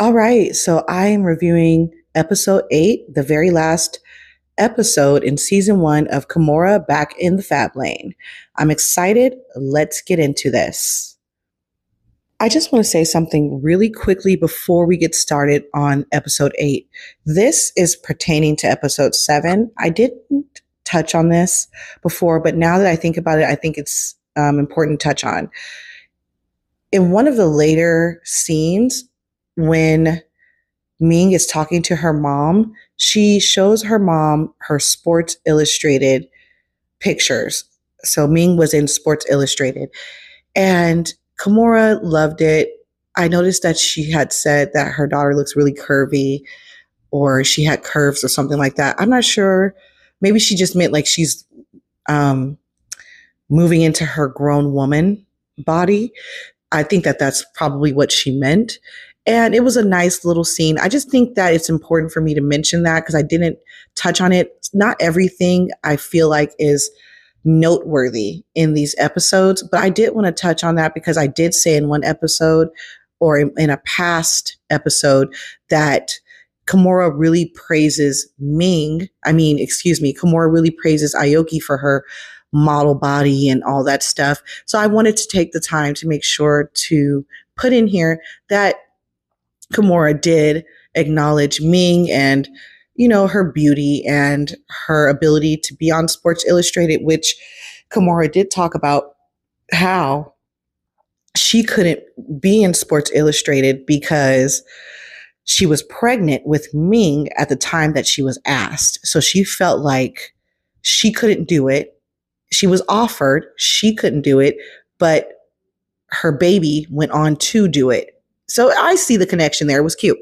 All right, so I am reviewing episode 8, the very last episode in season 1 of Kimora Back in the Fab Lane. I'm excited. Let's get into this. I just want to say something really quickly before we get started on episode 8. This is pertaining to episode 7. I didn't touch on this before, but now that I think about it, I think it's important to touch on. In one of the later scenes, when Ming is talking to her mom, she shows her mom her Sports Illustrated pictures. So Ming was in Sports Illustrated, and Kimora loved it. I noticed that she had said that her daughter looks really curvy, or she had curves or something like that. I'm not sure. Maybe she just meant like she's moving into her grown woman body. I think that that's probably what she meant. And it was a nice little scene. I just think that it's important for me to mention that because I didn't touch on it. Not everything I feel like is noteworthy in these episodes, but I did want to touch on that because I did say in one episode or in a past episode that Kimora really praises Kimora really praises Aoki for her model body and all that stuff. So I wanted to take the time to make sure to put in here that Kimora did acknowledge Ming and, her beauty and her ability to be on Sports Illustrated, which Kimora did talk about how she couldn't be in Sports Illustrated because she was pregnant with Ming at the time that she was asked. So she felt like she couldn't do it. She was offered, she couldn't do it, but her baby went on to do it. So I see the connection there. It was cute.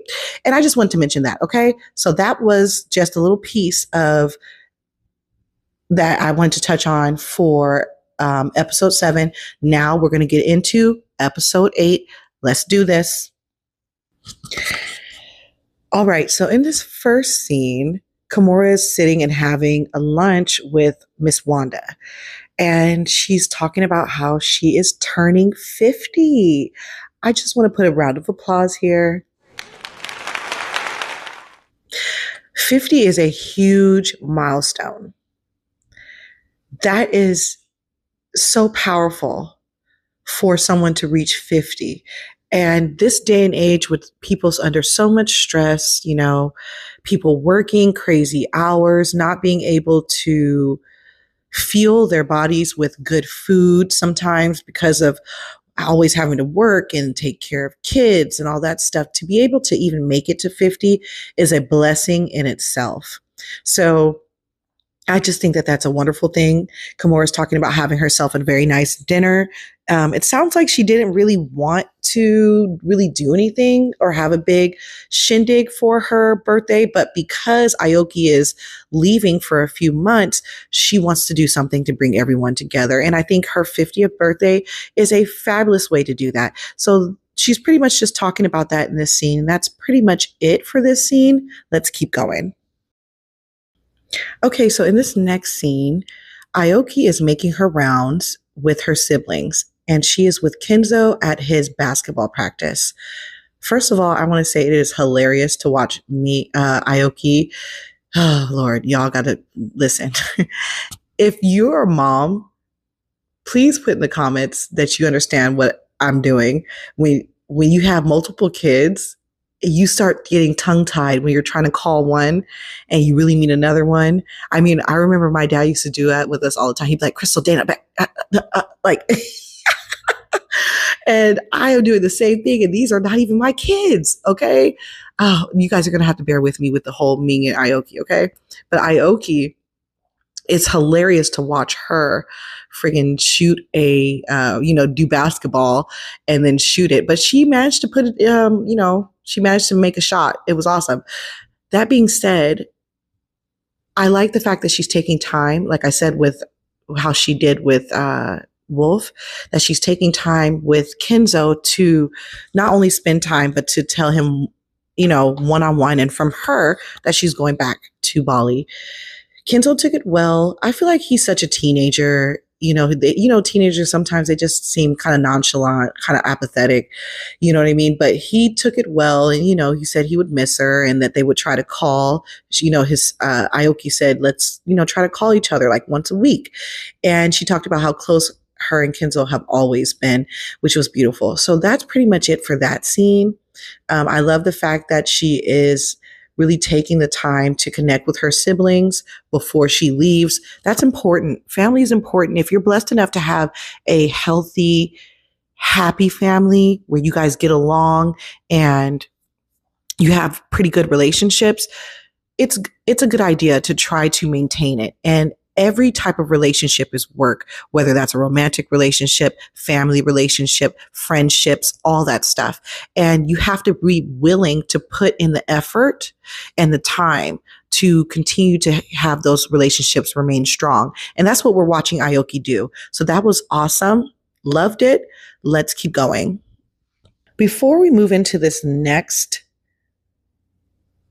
And I just wanted to mention that. Okay. So that was just a little piece of that I wanted to touch on for episode 7. Now we're going to get into episode 8. Let's do this. All right. So in this first scene, Kimora is sitting and having a lunch with Miss Wanda. And she's talking about how she is turning 50. I just want to put a round of applause here. 50 is a huge milestone. That is so powerful for someone to reach 50. And this day and age with people under so much stress, people working crazy hours, not being able to fuel their bodies with good food sometimes because of always having to work and take care of kids and all that stuff, to be able to even make it to 50 is a blessing in itself. So I just think that that's a wonderful thing. Kimora's talking about having herself a very nice dinner. It sounds like she didn't really want to really do anything or have a big shindig for her birthday, but because Aoki is leaving for a few months, she wants to do something to bring everyone together. And I think her 50th birthday is a fabulous way to do that. So she's pretty much just talking about that in this scene. That's pretty much it for this scene. Let's keep going. Okay, so in this next scene, Aoki is making her rounds with her siblings, and she is with Kenzo at his basketball practice. First of all, I want to say it is hilarious to watch Aoki. Oh, Lord, y'all got to listen. If you're a mom, please put in the comments that you understand what I'm doing. When you have multiple kids, you start getting tongue-tied when you're trying to call one and you really mean another one. I mean, I remember my dad used to do that with us all the time. He'd be like, Crystal, Dana, like, and I am doing the same thing. And these are not even my kids. Okay. Oh, you guys are going to have to bear with me with the whole Ming and Aoki. Okay. But Aoki, it's hilarious to watch her friggin' shoot do basketball and then shoot it. But she managed to put it, she managed to make a shot. It was awesome. That being said, I like the fact that she's taking time, like I said, with how she did with Wolf, that she's taking time with Kenzo to not only spend time, but to tell him, one-on-one, and from her that she's going back to Bali. Kenzo took it well. I feel like he's such a teenager. teenagers, sometimes they just seem kind of nonchalant, kind of apathetic, you know what I mean? But he took it well. And, he said he would miss her and that they would try to call, his, Aoki said, let's, try to call each other like once a week. And she talked about how close her and Kenzo have always been, which was beautiful. So that's pretty much it for that scene. I love the fact that she is really taking the time to connect with her siblings before she leaves. That's important. Family is important. If you're blessed enough to have a healthy, happy family where you guys get along and you have pretty good relationships, it's a good idea to try to maintain it. And every type of relationship is work, whether that's a romantic relationship, family relationship, friendships, all that stuff. And you have to be willing to put in the effort and the time to continue to have those relationships remain strong. And that's what we're watching Aoki do. So that was awesome. Loved it. Let's keep going. Before we move into this next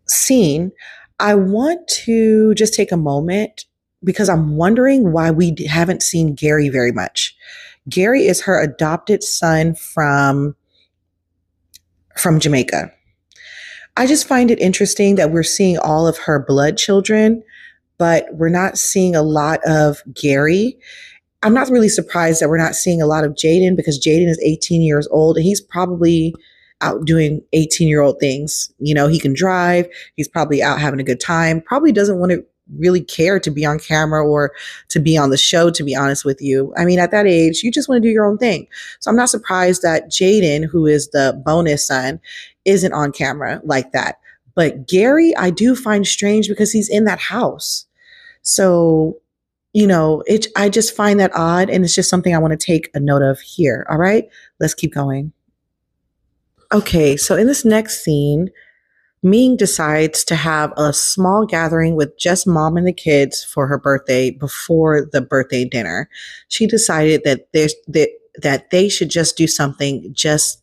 scene, I want to just take a moment because I'm wondering why we haven't seen Gary very much. Gary is her adopted son from Jamaica. I just find it interesting that we're seeing all of her blood children, but we're not seeing a lot of Gary. I'm not really surprised that we're not seeing a lot of Jaden because Jaden is 18 years old and he's probably out doing 18-year-old things. He can drive. He's probably out having a good time. Probably doesn't want to really care to be on camera or to be on the show, to be honest with you. I mean, at that age, you just want to do your own thing. So I'm not surprised that Jaden, who is the bonus son, isn't on camera like that. But Gary, I do find strange because he's in that house. So, I just find that odd. And it's just something I want to take a note of here. All right, let's keep going. Okay, so in this next scene, Ming decides to have a small gathering with just mom and the kids for her birthday before the birthday dinner. She decided that they should just do something, just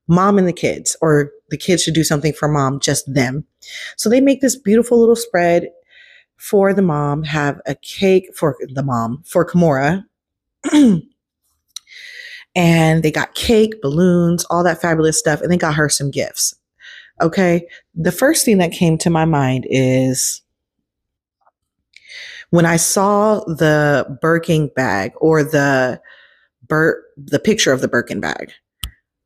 mom and the kids, or the kids should do something for mom, just them. So they make this beautiful little spread for the mom, have a cake for the mom, for Kimora. And they got cake, balloons, all that fabulous stuff, and they got her some gifts. Okay. The first thing that came to my mind is when I saw the Birkin bag or the picture of the Birkin bag.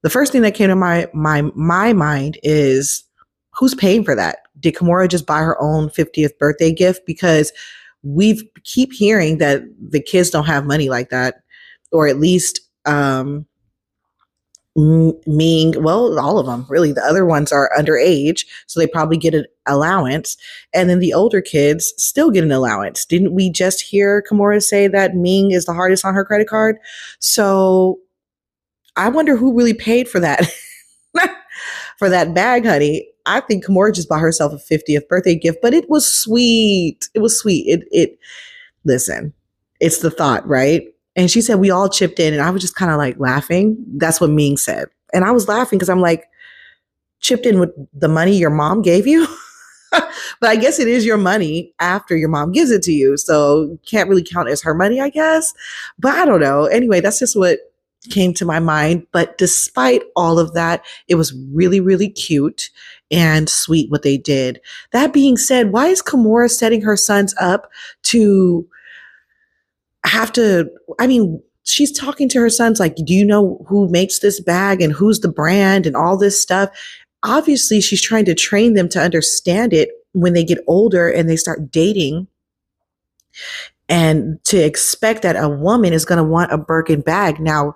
The first thing that came to my mind is who's paying for that? Did Kimora just buy her own 50th birthday gift? Because we keep hearing that the kids don't have money like that, or at least Ming, well, all of them, really. The other ones are underage, so they probably get an allowance. And then the older kids still get an allowance. Didn't we just hear Kimora say that Ming is the hardest on her credit card? So I wonder who really paid for that, for that bag, honey. I think Kimora just bought herself a 50th birthday gift, but it was sweet. It was sweet. Listen, it's the thought, right? And she said, we all chipped in. And I was just kind of like laughing. That's what Ming said. And I was laughing because I'm like, chipped in with the money your mom gave you? But I guess it is your money after your mom gives it to you. So can't really count as her money, I guess. But I don't know. Anyway, that's just what came to my mind. But despite all of that, it was really, really cute and sweet what they did. That being said, why is Kimora setting her sons up to have to, she's talking to her sons like, do you know who makes this bag and who's the brand and all this stuff? Obviously, she's trying to train them to understand it when they get older and they start dating, and to expect that a woman is going to want a Birkin bag. Now,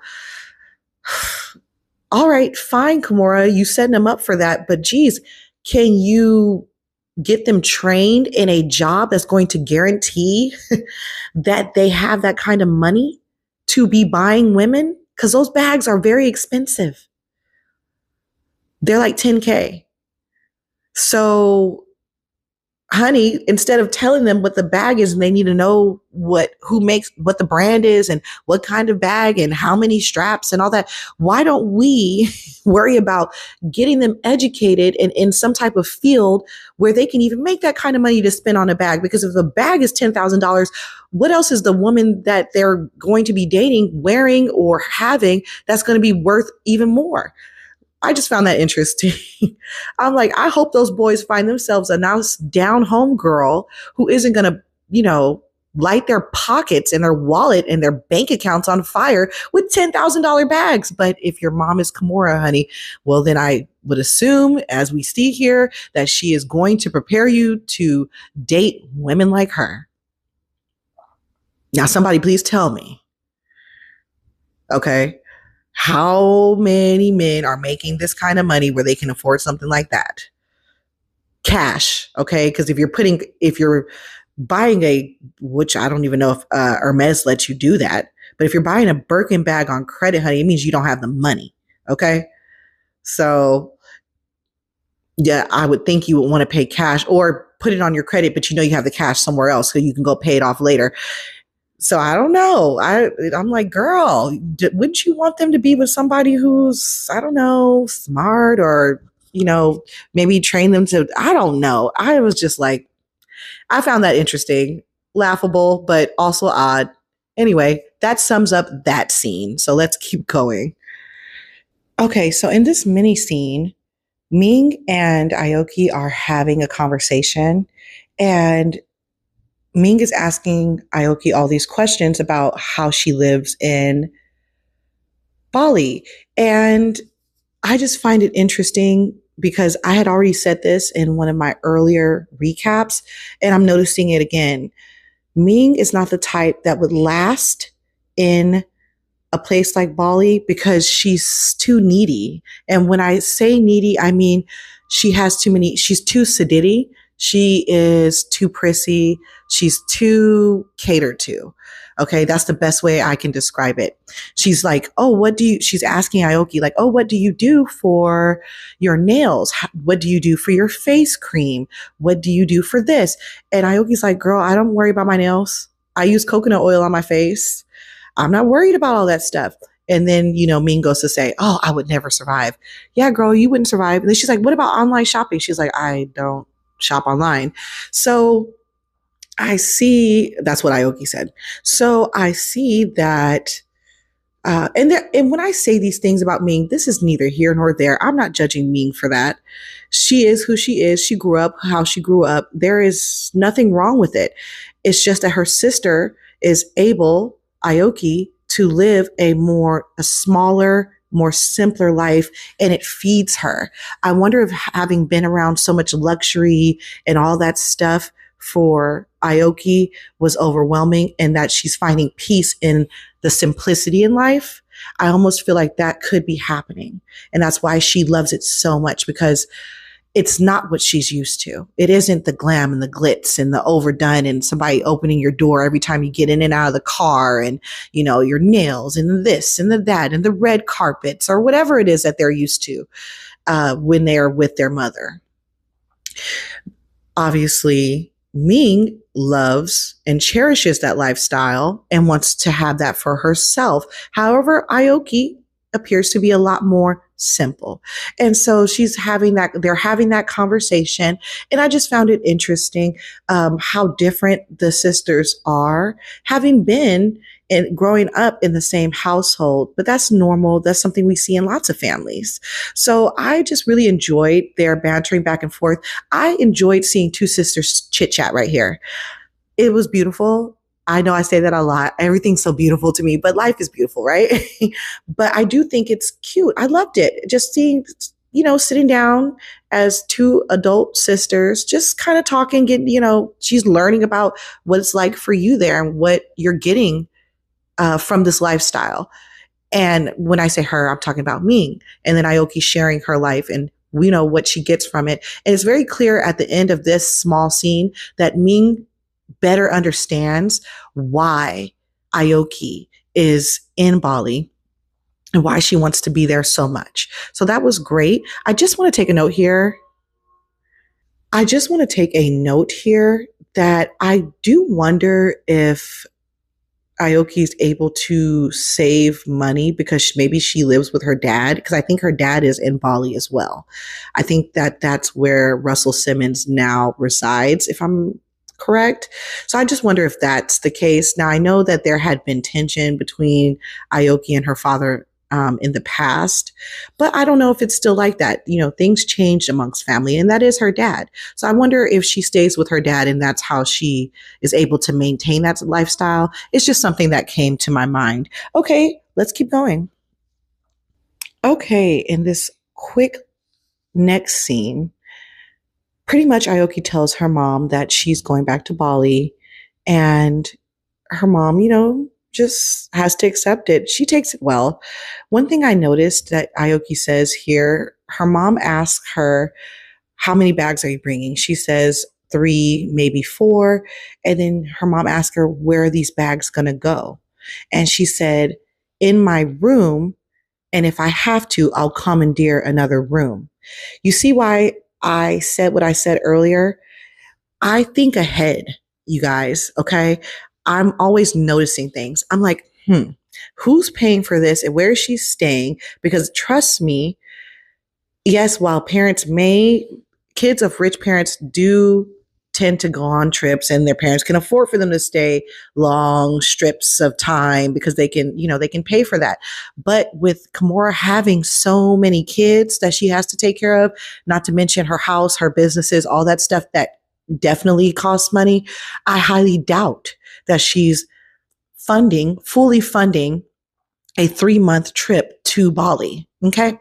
all right, fine, Kimora, you setting them up for that, but geez, can you get them trained in a job that's going to guarantee that they have that kind of money to be buying women? Because those bags are very expensive. They're like $10K. So, honey, instead of telling them what the bag is and they need to know what the brand is and what kind of bag and how many straps and all that, why don't we worry about getting them educated and in some type of field where they can even make that kind of money to spend on a bag? Because if the bag is $10,000, what else is the woman that they're going to be dating wearing or having that's going to be worth even more? I just found that interesting. I'm like, I hope those boys find themselves a nice down home girl who isn't going to, light their pockets and their wallet and their bank accounts on fire with $10,000 bags. But if your mom is Kimora, honey, well, then I would assume, as we see here, that she is going to prepare you to date women like her. Now, somebody please tell me, okay, how many men are making this kind of money where they can afford something like that? Cash, okay? Because if you're buying which I don't even know if Hermes lets you do that, but if you're buying a Birkin bag on credit, honey, it means you don't have the money, okay? So, yeah, I would think you would want to pay cash or put it on your credit, but you have the cash somewhere else so you can go pay it off later. So I don't know. I'm like, girl, wouldn't you want them to be with somebody who's, I don't know, smart or, maybe train them to, I don't know. I was just like, I found that interesting, laughable, but also odd. Anyway, that sums up that scene. So let's keep going. Okay, so in this mini scene, Ming and Aoki are having a conversation, and Ming is asking Aoki all these questions about how she lives in Bali. And I just find it interesting because I had already said this in one of my earlier recaps, and I'm noticing it again. Ming is not the type that would last in a place like Bali because she's too needy. And when I say needy, I mean she's too sedity. She is too prissy. She's too catered to. Okay, that's the best way I can describe it. She's like, she's asking Aoki, like, oh, what do you do for your nails? What do you do for your face cream? What do you do for this? And Aoki's like, girl, I don't worry about my nails. I use coconut oil on my face. I'm not worried about all that stuff. And then, Ming goes to say, oh, I would never survive. Yeah, girl, you wouldn't survive. And then she's like, what about online shopping? She's like, I don't shop online. So I see, that's what Aoki said. So I see that, and when I say these things about Ming, this is neither here nor there. I'm not judging Ming for that. She is who she is. She grew up how she grew up. There is nothing wrong with it. It's just that her sister is able, Aoki, to live a smaller, more simpler life, and it feeds her. I wonder if having been around so much luxury and all that stuff for Aoki was overwhelming and that she's finding peace in the simplicity in life. I almost feel like that could be happening. And that's why she loves it so much, because it's not what she's used to. It isn't the glam and the glitz and the overdone and somebody opening your door every time you get in and out of the car and, your nails and this and the that and the red carpets or whatever it is that they're used to when they're with their mother. Obviously, Ming loves and cherishes that lifestyle and wants to have that for herself. However, Aoki appears to be a lot more simple. And so they're having that conversation. And I just found it interesting how different the sisters are, having been and growing up in the same household. But that's normal. That's something we see in lots of families. So I just really enjoyed their bantering back and forth. I enjoyed seeing two sisters chit chat right here. It was beautiful. I know I say that a lot. Everything's so beautiful to me, but life is beautiful, right? But I do think it's cute. I loved it. Just seeing, sitting down as two adult sisters, just kind of talking, she's learning about what it's like for you there and what you're getting from this lifestyle. And when I say her, I'm talking about Ming. And then Aoki sharing her life and we know what she gets from it. And it's very clear at the end of this small scene that Ming better understands why Aoki is in Bali and why she wants to be there so much. So that was great. I just want to take a note here. That I do wonder if Aoki is able to save money because maybe she lives with her dad, because I think her dad is in Bali as well. I think that that's where Russell Simmons now resides, if I'm correct? So I just wonder if that's the case. Now, I know that there had been tension between Aoki and her father in the past, but I don't know if it's still like that. Things changed amongst family, and that is her dad. So I wonder if she stays with her dad and that's how she is able to maintain that lifestyle. It's just something that came to my mind. Okay, let's keep going. Okay, in this quick next scene, pretty much Aoki tells her mom that she's going back to Bali, and her mom, just has to accept it. She takes it well. One thing I noticed that Aoki says here, her mom asks her, how many bags are you bringing? She says 3, maybe 4. And then her mom asks her, where are these bags going to go? And she said, in my room. And if I have to, I'll commandeer another room. You see why I said what I said earlier? I think ahead, you guys, okay? I'm always noticing things. I'm like, who's paying for this and where is she staying? Because trust me, yes, while kids of rich parents do tend to go on trips and their parents can afford for them to stay long strips of time because they can pay for that. But with Kimora having so many kids that she has to take care of, not to mention her house, her businesses, all that stuff that definitely costs money, I highly doubt that she's fully funding a 3-month trip to Bali. Okay.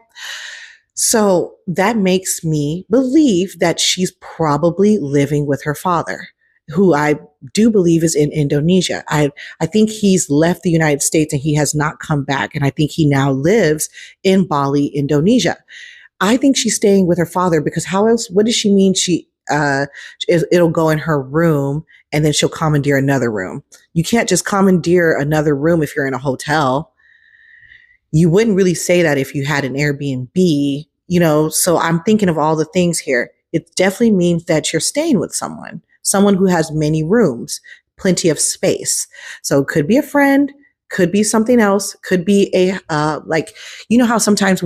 So that makes me believe that she's probably living with her father, who I do believe is in Indonesia. I think he's left the United States and he has not come back. And I think he now lives in Bali, Indonesia. I think she's staying with her father because how else, what does she mean it'll go in her room and then she'll commandeer another room? You can't just commandeer another room if you're in a hotel. You wouldn't really say that if you had an Airbnb, so I'm thinking of all the things here. It definitely means that you're staying with someone who has many rooms, plenty of space. So it could be a friend, could be something else, could be how sometimes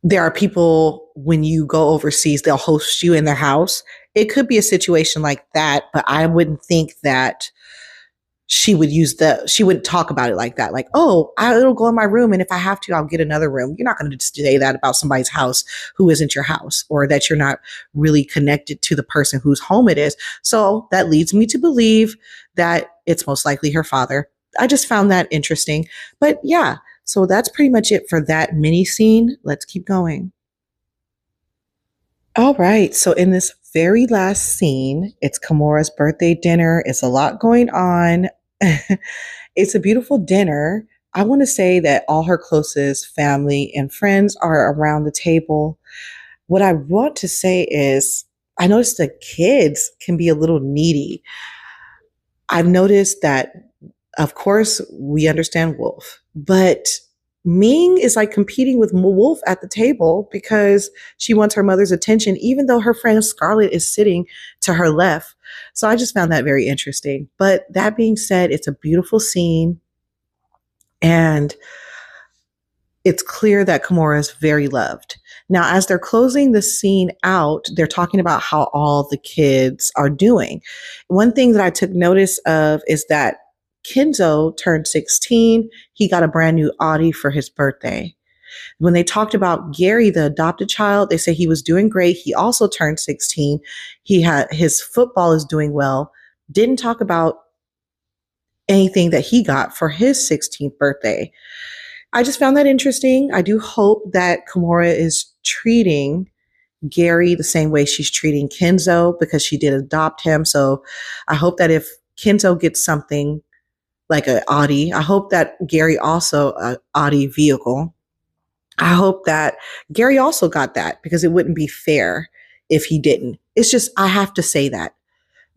there are people when you go overseas, they'll host you in their house. It could be a situation like that, but I wouldn't think that she wouldn't talk about it like that. Like, oh, it'll go in my room. And if I have to, I'll get another room. You're not going to say that about somebody's house who isn't your house, or that you're not really connected to the person whose home it is. So that leads me to believe that it's most likely her father. I just found that interesting. But yeah, so that's pretty much it for that mini scene. Let's keep going. All right. So in this very last scene, it's Kimora's birthday dinner. It's a lot going on. It's a beautiful dinner. I want to say that all her closest family and friends are around the table. What I want to say is, I noticed the kids can be a little needy. I've noticed that, of course, we understand Wolf, but Ming is like competing with Wolf at the table because she wants her mother's attention, even though her friend Scarlett is sitting to her left. So I just found that very interesting. But that being said, it's a beautiful scene. And it's clear that Kimora is very loved. Now, as they're closing the scene out, they're talking about how all the kids are doing. One thing that I took notice of is that Kenzo turned 16. He got a brand new Audi for his birthday. When they talked about Gary, the adopted child, they say he was doing great. He also turned 16. His football is doing well. Didn't talk about anything that he got for his 16th birthday. I just found that interesting. I do hope that Kimora is treating Gary the same way she's treating Kenzo, because she did adopt him. So I hope that if Kenzo gets something like an Audi, I hope that Gary also an Audi vehicle. I hope that Gary also got that, because it wouldn't be fair if he didn't. It's just, I have to say that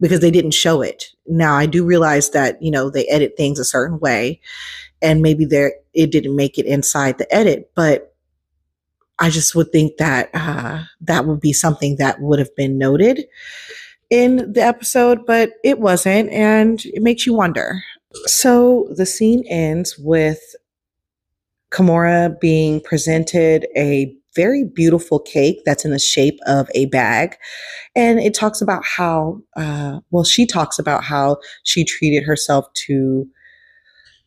because they didn't show it. Now I do realize that, they edit things a certain way, and maybe it didn't make it inside the edit, but I just would think that that would be something that would have been noted in the episode, but it wasn't, and it makes you wonder. So the scene ends with Kimora being presented a very beautiful cake that's in the shape of a bag. And it talks about how, she talks about how she treated herself to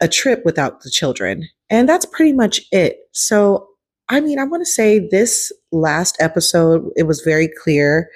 a trip without the children. And that's pretty much it. So, I mean, I want to say this last episode, it was very clear.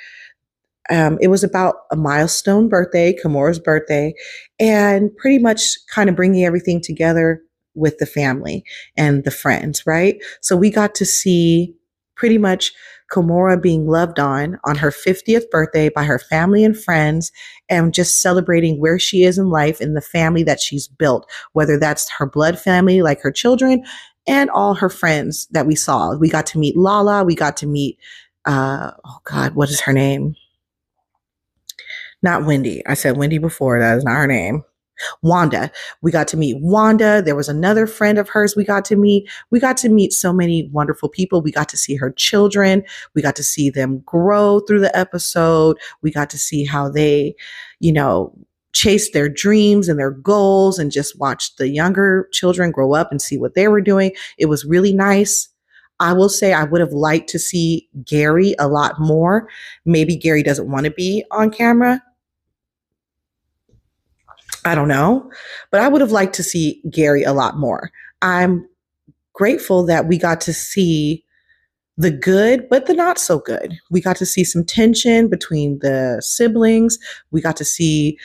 It was about a milestone birthday, Kimora's birthday, and pretty much kind of bringing everything together with the family and the friends, right? So we got to see pretty much Kimora being loved on her 50th birthday by her family and friends, and just celebrating where she is in life and the family that she's built, whether that's her blood family, like her children, and all her friends that we saw. We got to meet Lala. We got to meet, oh God, what is her name? Not Wendy. I said Wendy before. That is not her name. Wanda. We got to meet Wanda. There was another friend of hers we got to meet. We got to meet so many wonderful people. We got to see her children. We got to see them grow through the episode. We got to see how they, chase their dreams and their goals, and just watch the younger children grow up and see what they were doing. It was really nice. I will say I would have liked to see Gary a lot more. Maybe Gary doesn't want to be on camera. I don't know, but I would have liked to see Gary a lot more. I'm grateful that we got to see the good, but the not so good. We got to see some tension between the siblings. We got to see,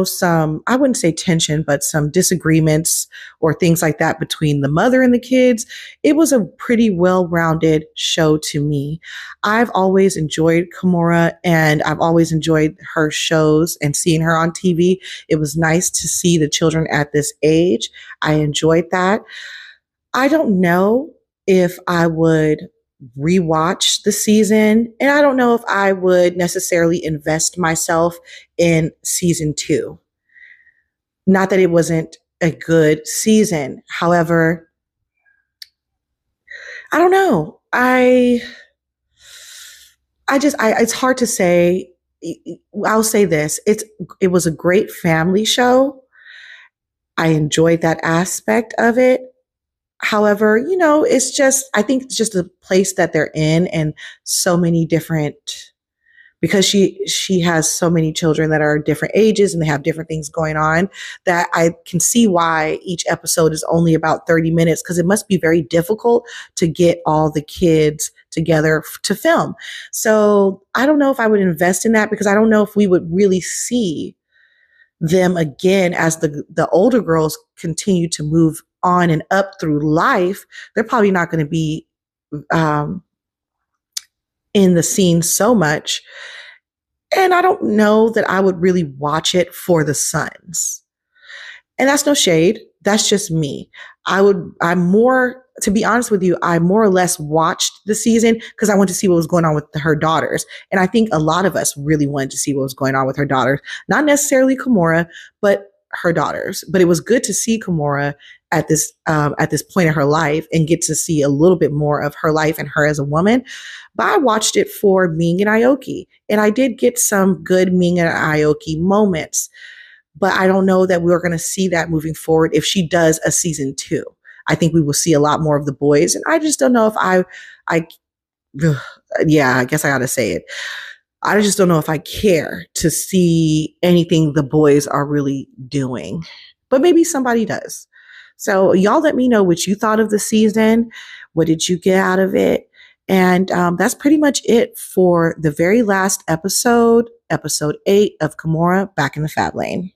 some, I wouldn't say tension, but some disagreements or things like that between the mother and the kids. It was a pretty well-rounded show to me. I've always enjoyed Kimora, and I've always enjoyed her shows and seeing her on TV. It was nice to see the children at this age. I enjoyed that. I don't know if I would rewatch the season, and I don't know if I would necessarily invest myself in season 2. Not that it wasn't a good season. However, I don't know. It's hard to say. I'll say this. It was a great family show. I enjoyed that aspect of it. However, I think it's just the place that they're in, and so many different, because she has so many children that are different ages and they have different things going on, that I can see why each episode is only about 30 minutes, because it must be very difficult to get all the kids together to film. So I don't know if I would invest in that, because I don't know if we would really see them again as the older girls continue to move on and up through life. They're probably not going to be in the scene so much. And I don't know that I would really watch it for the sons. And that's no shade. That's just me. To be honest with you, I more or less watched the season because I wanted to see what was going on with her daughters. And I think a lot of us really wanted to see what was going on with her daughters. Not necessarily Kimora, but her daughters. But it was good to see Kimora at this point in her life and get to see a little bit more of her life and her as a woman. But I watched it for Ming and Aoki, and I did get some good Ming and Aoki moments. But I don't know that we're going to see that moving forward if she does a season 2. I think we will see a lot more of the boys. And I just don't know if I guess I got to say it. I just don't know if I care to see anything the boys are really doing, but maybe somebody does. So y'all let me know what you thought of the season. What did you get out of it? And that's pretty much it for the very last episode 8 of Kimora Back in the Fab Lane.